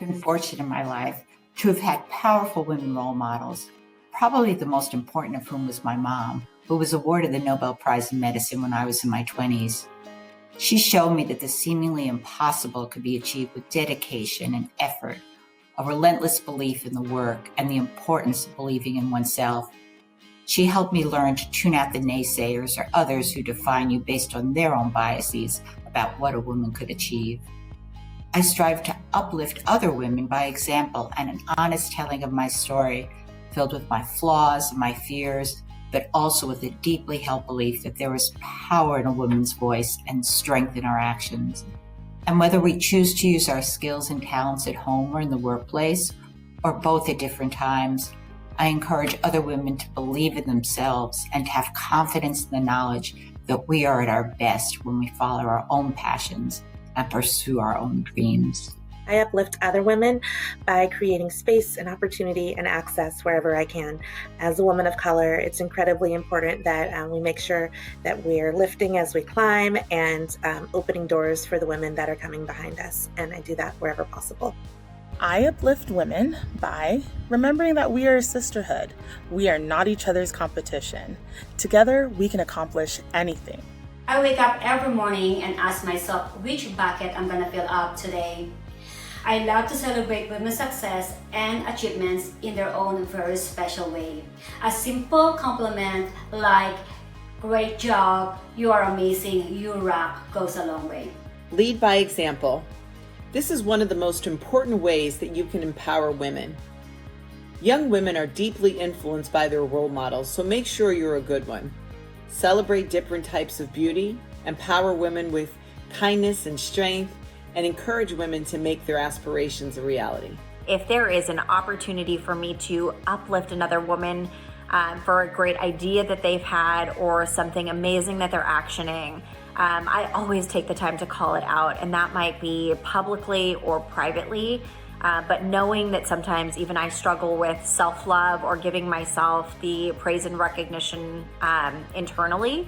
been fortunate in my life to have had powerful women role models, probably the most important of whom was my mom, who was awarded the Nobel Prize in Medicine when I was in my 20s. She showed me that the seemingly impossible could be achieved with dedication and effort, a relentless belief in the work, and the importance of believing in oneself. She helped me learn to tune out the naysayers or others who define you based on their own biases about what a woman could achieve. I strive to uplift other women by example and an honest telling of my story, filled with my flaws and my fears, but also with a deeply held belief that there is power in a woman's voice and strength in our actions. And whether we choose to use our skills and talents at home or in the workplace, or both at different times, I encourage other women to believe in themselves and to have confidence in the knowledge that we are at our best when we follow our own passions and pursue our own dreams. I uplift other women by creating space and opportunity and access wherever I can. As a woman of color, it's incredibly important that we make sure that we're lifting as we climb and opening doors for the women that are coming behind us. And I do that wherever possible. I uplift women by remembering that we are a sisterhood. We are not each other's competition. Together, we can accomplish anything. I wake up every morning and ask myself which bucket I'm gonna fill up today. I love to celebrate women's success and achievements in their own very special way. A simple compliment like, "Great job, you are amazing, you rock," goes a long way. Lead by example. This is one of the most important ways that you can empower women. Young women are deeply influenced by their role models, so make sure you're a good one. Celebrate different types of beauty, empower women with kindness and strength, and encourage women to make their aspirations a reality. If there is an opportunity for me to uplift another woman for a great idea that they've had or something amazing that they're actioning, I always take the time to call it out, and that might be publicly or privately, but knowing that sometimes even I struggle with self-love or giving myself the praise and recognition internally,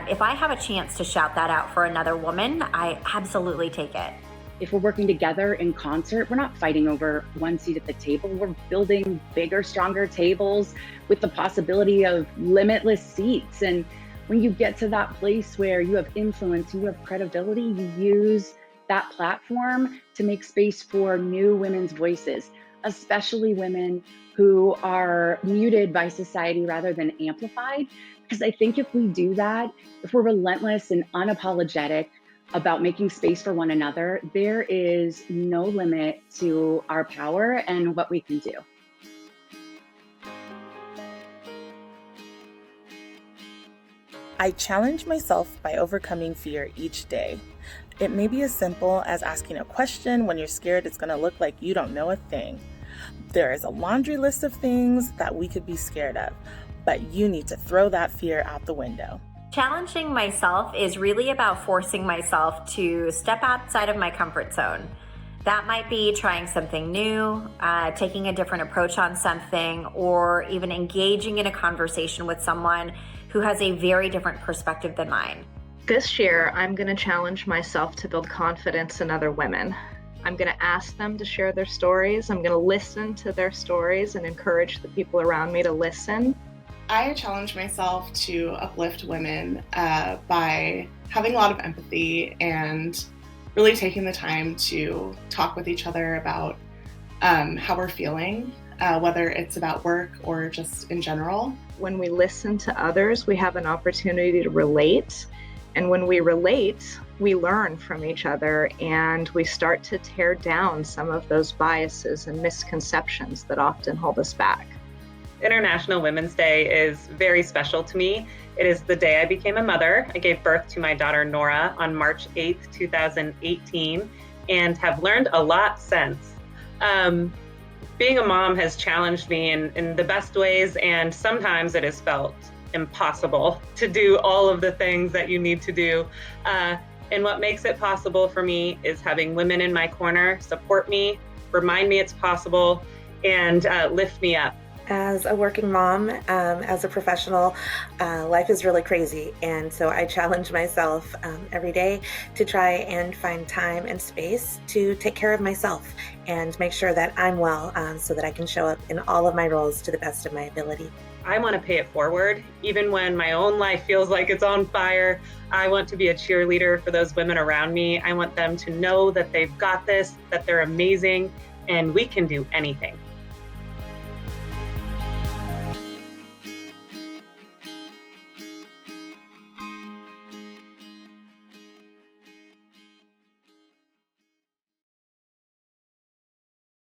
if I have a chance to shout that out for another woman, I absolutely take it. If we're working together in concert, we're not fighting over one seat at the table. We're building bigger, stronger tables with the possibility of limitless seats. And when you get to that place where you have influence, you have credibility, you use that platform to make space for new women's voices, especially women who are muted by society rather than amplified. Because I think if we do that, if we're relentless and unapologetic about making space for one another, there is no limit to our power and what we can do. I challenge myself by overcoming fear each day. It may be as simple as asking a question when you're scared it's going to look like you don't know a thing. There is a laundry list of things that we could be scared of, but you need to throw that fear out the window. Challenging myself is really about forcing myself to step outside of my comfort zone. That might be trying something new, taking a different approach on something, or even engaging in a conversation with someone who has a very different perspective than mine. This year, I'm going to challenge myself to build confidence in other women. I'm going to ask them to share their stories. I'm going to listen to their stories and encourage the people around me to listen. I challenge myself to uplift women by having a lot of empathy and really taking the time to talk with each other about how we're feeling, whether it's about work or just in general. When we listen to others, we have an opportunity to relate. And when we relate, we learn from each other and we start to tear down some of those biases and misconceptions that often hold us back. International Women's Day is very special to me. It is the day I became a mother. I gave birth to my daughter Nora on March 8th, 2018, and have learned a lot since. Being a mom has challenged me in the best ways, and sometimes it has felt impossible to do all of the things that you need to do. And what makes it possible for me is having women in my corner support me, remind me it's possible, and lift me up. As a working mom, as a professional, life is really crazy. And so I challenge myself every day to try and find time and space to take care of myself and make sure that I'm well, so that I can show up in all of my roles to the best of my ability. I want to pay it forward. Even when my own life feels like it's on fire, I want to be a cheerleader for those women around me. I want them to know that they've got this, that they're amazing, and we can do anything.